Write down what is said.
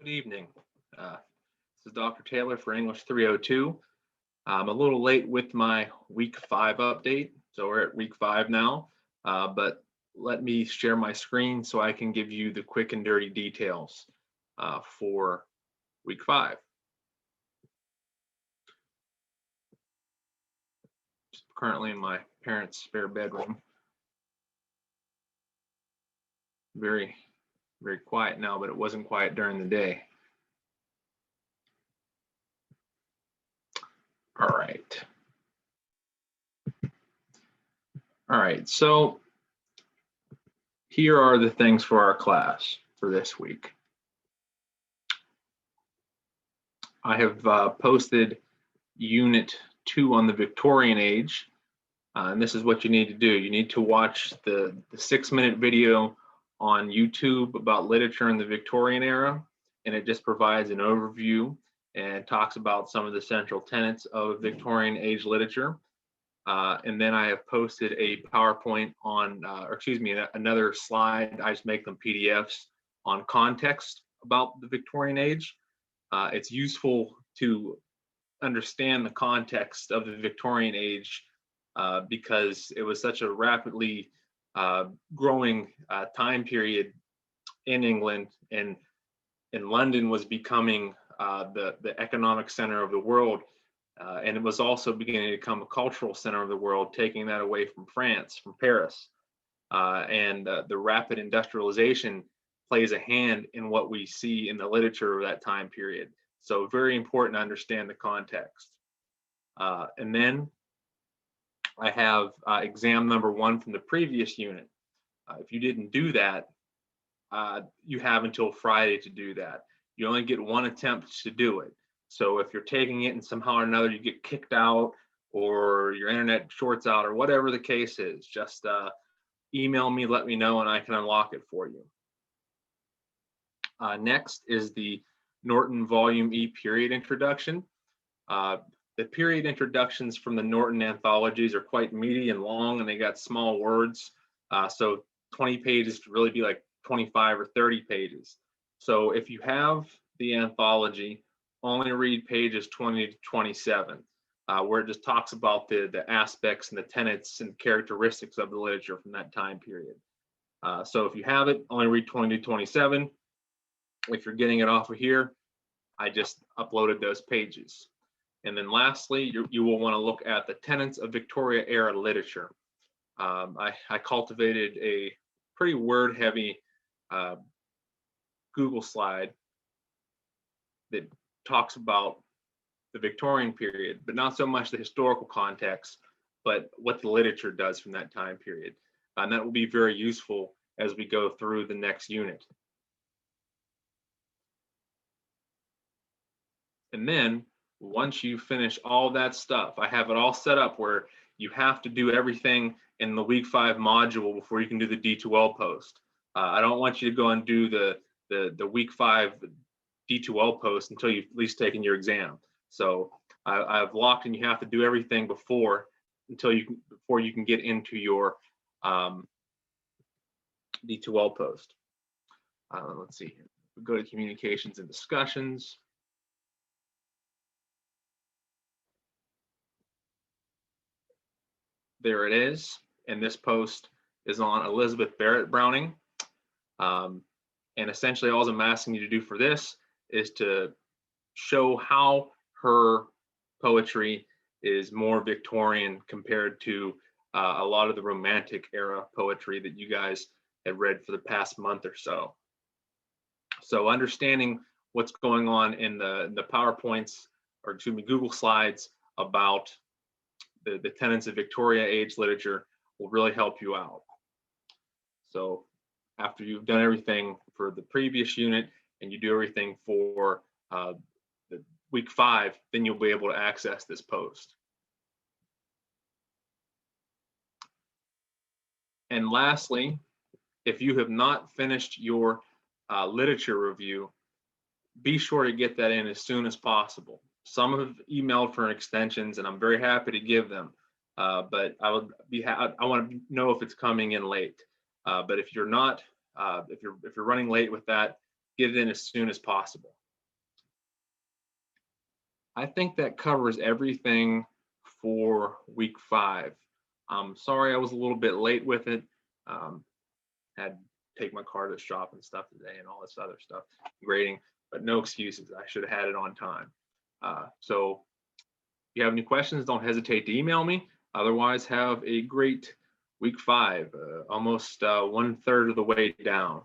Good evening. This is Dr. Taylor for English 302. I'm a little late with my week 5 update, so we're at week 5 now, but let me share my screen so I can give you the quick and dirty details for week 5. Just currently in my parents' spare bedroom. Very quiet now, but it wasn't quiet during the day. All right, so here are the things for our class for this week. I have posted Unit 2 on the Victorian age, and this is what you need to do. You need to watch the 6-minute video on YouTube about literature in the Victorian era, and it just provides an overview and talks about some of the central tenets of Victorian age literature. And then I have posted a PowerPoint on, another slide. I just make them PDFs on context about the Victorian age. It's useful to understand the context of the Victorian age because it was such a rapidly growing time period in England, and London was becoming the economic center of the world. And it was also beginning to become a cultural center of the world, taking that away from France, from Paris. And the rapid industrialization plays a hand in what we see in the literature of that time period. So very important to understand the context. And then I have exam number 1 from the previous unit. If you didn't do that, you have until Friday to do that. You only get 1 attempt to do it. So if you're taking it and somehow or another you get kicked out or your internet shorts out or whatever the case is, just email me, let me know, and I can unlock it for you. Next is the Norton Volume E period introduction. The period introductions from the Norton anthologies are quite meaty and long, and they got small words. So 20 pages to really be like 25 or 30 pages. So if you have the anthology, only read pages 20 to 27, where it just talks about the aspects and the tenets and characteristics of the literature from that time period. So if you have it, only read 20 to 27. If you're getting it off of here, I just uploaded those pages. And then lastly, you will want to look at the tenets of Victoria era literature. I cultivated a pretty word-heavy Google slide that talks about the Victorian period, but not so much the historical context, but what the literature does from that time period. And that will be very useful as we go through the next unit. And then once you finish all that stuff, I have it all set up where you have to do everything in the week 5 module before you can do the D2L post. I don't want you to go and do the week 5 D2L post until you've at least taken your exam. So I've locked, and you have to do everything before you can get into your D2L post. Let's see here. We go to communications and discussions. There it is, and this post is on Elizabeth Barrett Browning. And essentially all I'm asking you to do for this is to show how her poetry is more Victorian compared to a lot of the Romantic era poetry that you guys have read for the past month or so. So understanding what's going on in the PowerPoints, or excuse me, Google Slides about the tenets of Victoria age literature will really help you out. So after you've done everything for the previous unit and you do everything for the week 5, then you'll be able to access this post. And lastly, if you have not finished your literature review, be sure to get that in as soon as possible. Some have emailed for extensions, and I'm very happy to give them. But I want to know if it's coming in late. But if you're not, if you're running late with that, get it in as soon as possible. I think that covers everything for week 5. I'm sorry I was a little bit late with it. Had to take my car to the shop and stuff today and all this other stuff, grading, but no excuses. I should have had it on time. So if you have any questions, don't hesitate to email me. Otherwise, have a great week 5, almost 1/3 of the way down.